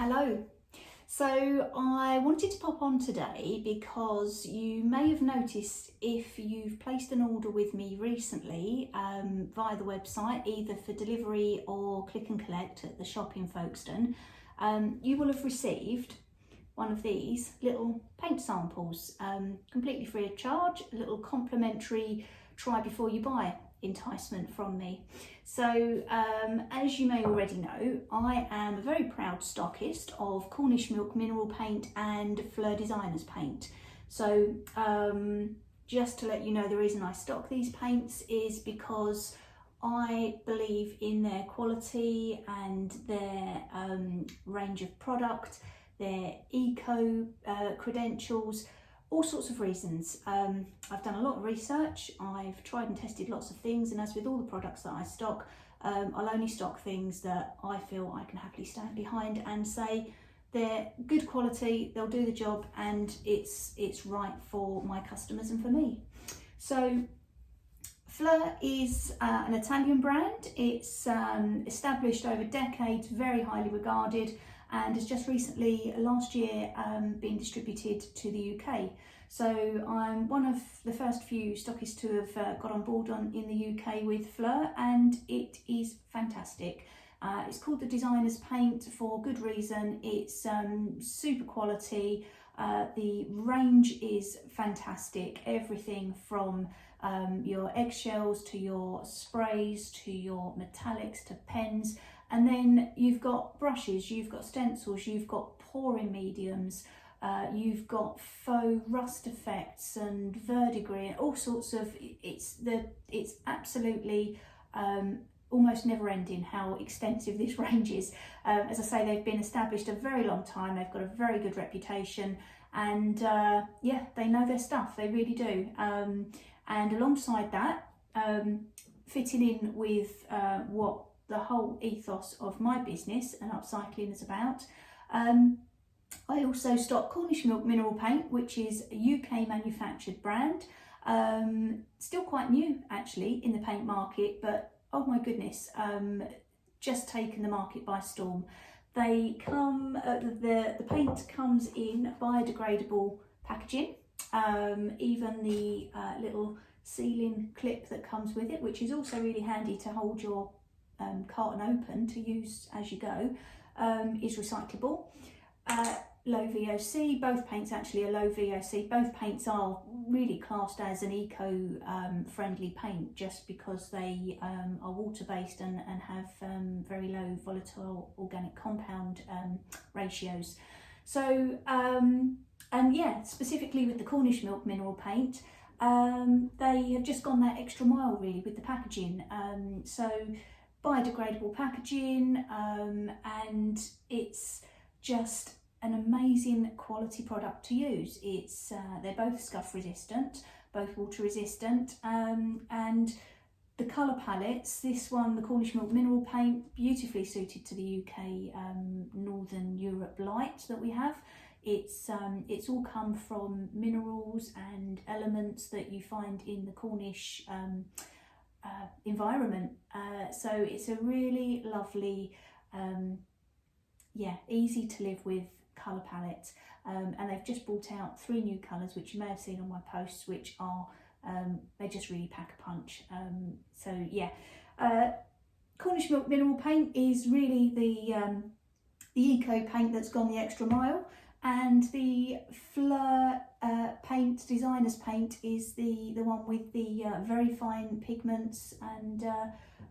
Hello. So I wanted to pop on today because you may have noticed if you've placed an order with me recently via the website, either for delivery or click and collect at the shop in Folkestone, you will have received one of these little paint samples, completely free of charge, a little complimentary try before you buy enticement from me. So as you may already know, I am a very proud stockist of Cornish Milk mineral paint and Fleur Designers paint. So just to let you know, the reason I stock these paints is because I believe in their quality and their range of product, their eco credentials, all sorts of reasons. I've done a lot of research, I've tried and tested lots of things, and as with all the products that I stock, I'll only stock things that I feel I can happily stand behind and say they're good quality, they'll do the job, and it's right for my customers and for me. So Fleur is an Italian brand. It's established over decades, very highly regarded, and has just recently, last year, been distributed to the UK. So I'm one of the first few stockists to have got on board in the UK with Fleur, and it is fantastic. It's called the Designer's Paint for good reason. It's super quality. The range is fantastic. Everything from your eggshells to your sprays to your metallics to pens. And then you've got brushes, you've got stencils, you've got pouring mediums, you've got faux rust effects and verdigris, and all sorts of, it's absolutely almost never ending how extensive this range is. As I say, they've been established a very long time, they've got a very good reputation, and yeah, they know their stuff, they really do. And alongside that, fitting in with what the whole ethos of my business and upcycling is about, I also stock Cornish Milk mineral paint, which is a UK manufactured brand, still quite new actually in the paint market, but oh my goodness, just taken the market by storm. They come, the paint comes in biodegradable packaging, even the little sealing clip that comes with it, which is also really handy to hold your carton open to use as you go, is recyclable. Low VOC, both paints actually are low VOC. Both paints are really classed as an eco-friendly paint just because they are water-based and have very low volatile organic compound ratios. So, and yeah, specifically with the Cornish Milk mineral paint, they have just gone that extra mile really with the packaging. So biodegradable packaging, and it's just an amazing quality product to use. It's they're both scuff resistant, both water resistant, and the colour palettes, this one, the Cornish Milk mineral paint, beautifully suited to the UK Northern Europe light that we have. It's all come from minerals and elements that you find in the Cornish environment, so it's a really lovely, yeah, easy to live with colour palette, and they've just brought out 3 new colours which you may have seen on my posts, which are they just really pack a punch. So yeah, Cornish Milk mineral paint is really the eco paint that's gone the extra mile, and the Fleur paint, Designer's paint, is the one with the very fine pigments and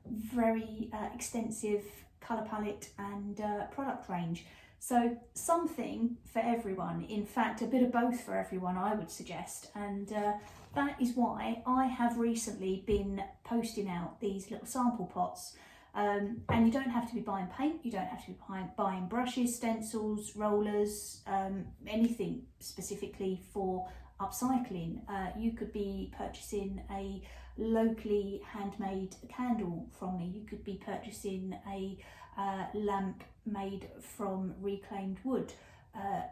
very extensive colour palette and product range. So something for everyone, in fact a bit of both for everyone I would suggest, and that is why I have recently been posting out these little sample pots. And you don't have to be buying paint, you don't have to be buying brushes, stencils, rollers, anything specifically for upcycling. You could be purchasing a locally handmade candle from me, you could be purchasing a lamp made from reclaimed wood,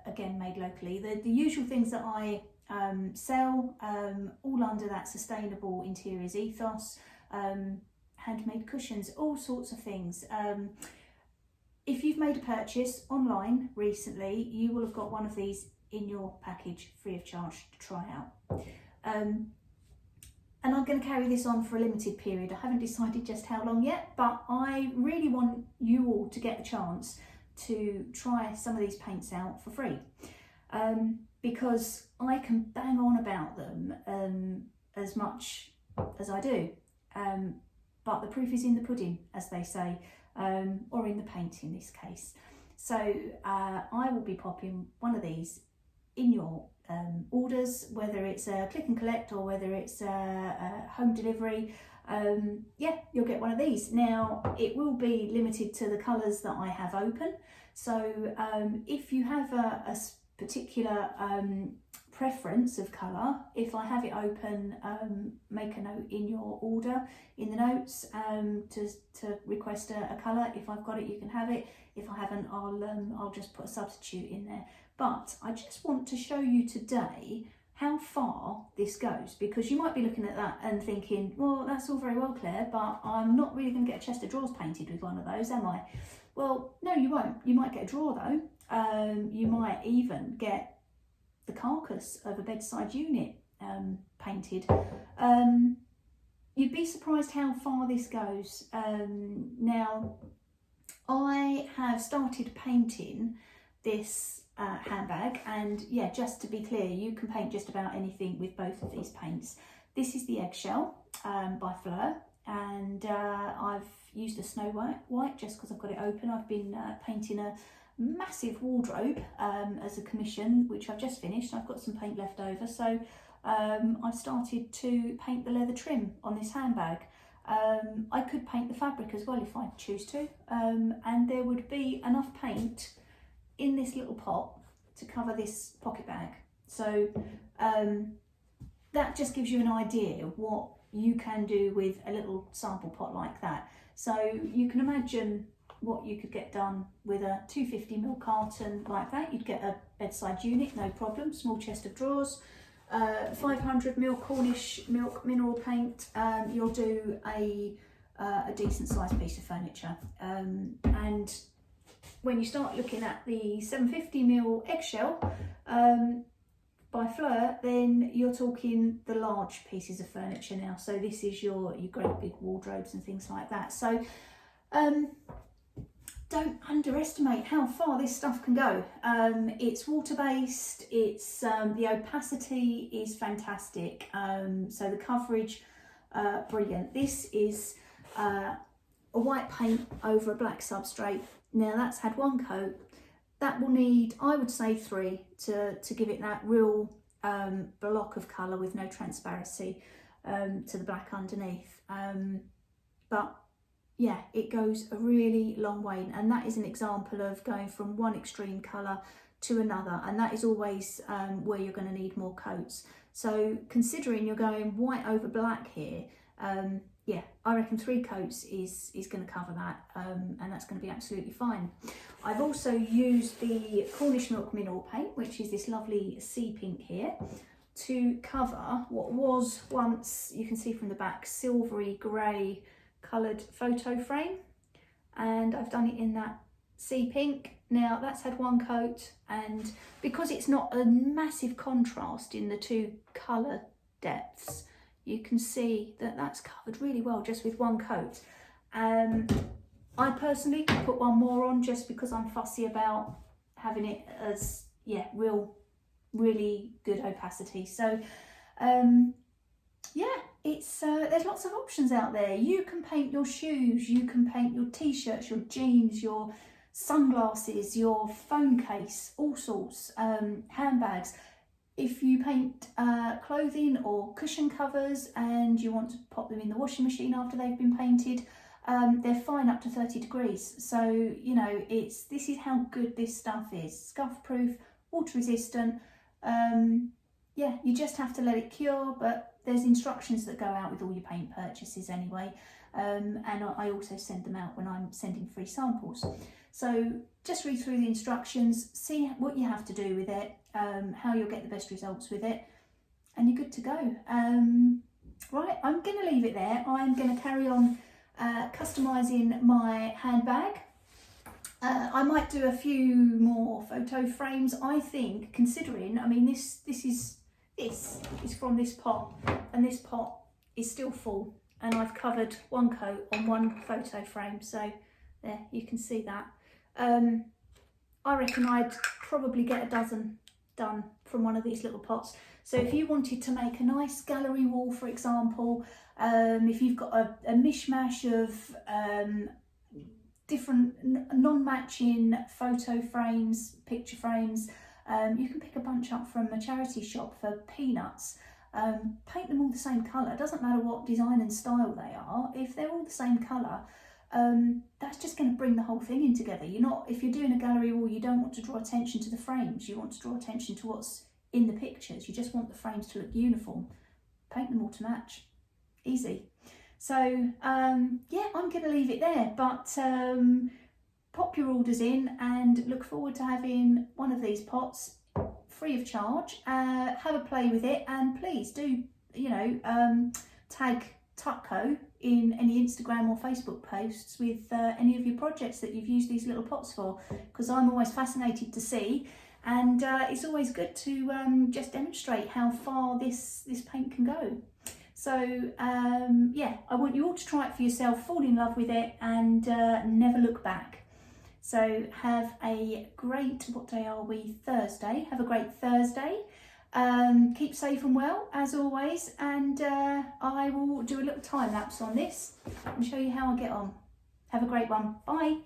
again made locally. The usual things that I sell, all under that sustainable interiors ethos. Handmade cushions, all sorts of things. if you've made a purchase online recently, you will have got one of these in your package free of charge to try out. And I'm going to carry this on for a limited period. I haven't decided just how long yet, but I really want you all to get the chance to try some of these paints out for free, because I can bang on about them as much as I do, but the proof is in the pudding, as they say, or in the paint in this case. So I will be popping one of these in your orders, whether it's a click and collect or whether it's a home delivery. Yeah, you'll get one of these. Now, it will be limited to the colours that I have open. So if you have a particular preference of colour, if I have it open, make a note in your order, in the notes, to request a colour. If I've got it, you can have it. If I haven't, I'll just put a substitute in there. But I just want to show you today how far this goes, because you might be looking at that and thinking, well, that's all very well, Claire, but I'm not really going to get a chest of drawers painted with one of those, am I? Well, no, you won't. You might get a drawer though. You might even get the carcass of a bedside unit painted. You'd be surprised how far this goes. Now, I have started painting this handbag, and yeah, just to be clear, you can paint just about anything with both of these paints. This is the Eggshell by Fleur, and I've used a Snow White just because I've got it open. I've been painting a massive wardrobe as a commission, which I've just finished. I've got some paint left over, so I've started to paint the leather trim on this handbag. I could paint the fabric as well if I choose to, and there would be enough paint in this little pot to cover this pocket bag. So that just gives you an idea of what you can do with a little sample pot like that. So you can imagine what you could get done with a 250ml carton like that. You'd get a bedside unit, no problem, small chest of drawers, 500ml Cornish milk mineral paint. You'll do a decent sized piece of furniture, and when you start looking at the 750ml Eggshell by Fleur, then you're talking the large pieces of furniture now. So this is your great big wardrobes and things like that. So don't underestimate how far this stuff can go. It's water-based, it's the opacity is fantastic, so the coverage, brilliant. This is a white paint over a black substrate. Now that's had one coat. That will need, I would say, 3 to give it that real block of colour with no transparency to the black underneath. But yeah, it goes a really long way, and that is an example of going from one extreme colour to another, and that is always where you're going to need more coats. So considering you're going white over black here, yeah, I reckon 3 coats is going to cover that, and that's going to be absolutely fine. I've also used the Cornish Milk Mineral Paint, which is this lovely sea pink here, to cover what was once, you can see from the back, silvery grey coloured photo frame, and I've done it in that sea pink. Now that's had one coat, and because it's not a massive contrast in the 2 colour depths, you can see that that's covered really well just with one coat. I personally put one more on just because I'm fussy about having it as, yeah, really good opacity. So yeah, it's there's lots of options out there. You can paint your shoes, you can paint your t-shirts, your jeans, your sunglasses, your phone case, all sorts, handbags. If you paint clothing or cushion covers and you want to pop them in the washing machine after they've been painted, they're fine up to 30 degrees. So, you know, this is how good this stuff is. Scuff proof, water resistant. Yeah, you just have to let it cure, but there's instructions that go out with all your paint purchases anyway. And I also send them out when I'm sending free samples. So just read through the instructions, see what you have to do with it, how you'll get the best results with it, and you're good to go. Right, I'm going to leave it there. I'm going to carry on customising my handbag. I might do a few more photo frames. I think, considering, I mean, this is from this pot, and this pot is still full, and I've covered one coat on one photo frame. So there, you can see that. I reckon I'd probably get a dozen done from one of these little pots. So if you wanted to make a nice gallery wall, for example, if you've got a mishmash of different non-matching photo frames, picture frames, you can pick a bunch up from a charity shop for peanuts. Paint them all the same colour. It doesn't matter what design and style they are. If they're all the same colour, that's just going to bring the whole thing in together. If you're doing a gallery wall, you don't want to draw attention to the frames. You want to draw attention to what's in the pictures. You just want the frames to look uniform. Paint them all to match. Easy. So yeah, I'm going to leave it there, but pop your orders in and look forward to having one of these pots free of charge. Have a play with it, and please do, tag Tutco in any Instagram or Facebook posts with any of your projects that you've used these little pots for, because I'm always fascinated to see, and it's always good to just demonstrate how far this paint can go. So yeah, I want you all to try it for yourself, fall in love with it, and never look back. So have a great, what day are we? Thursday. Have a great Thursday. Keep safe and well, as always, and I will do a little time lapse on this and show you how I get on. Have a great one. Bye.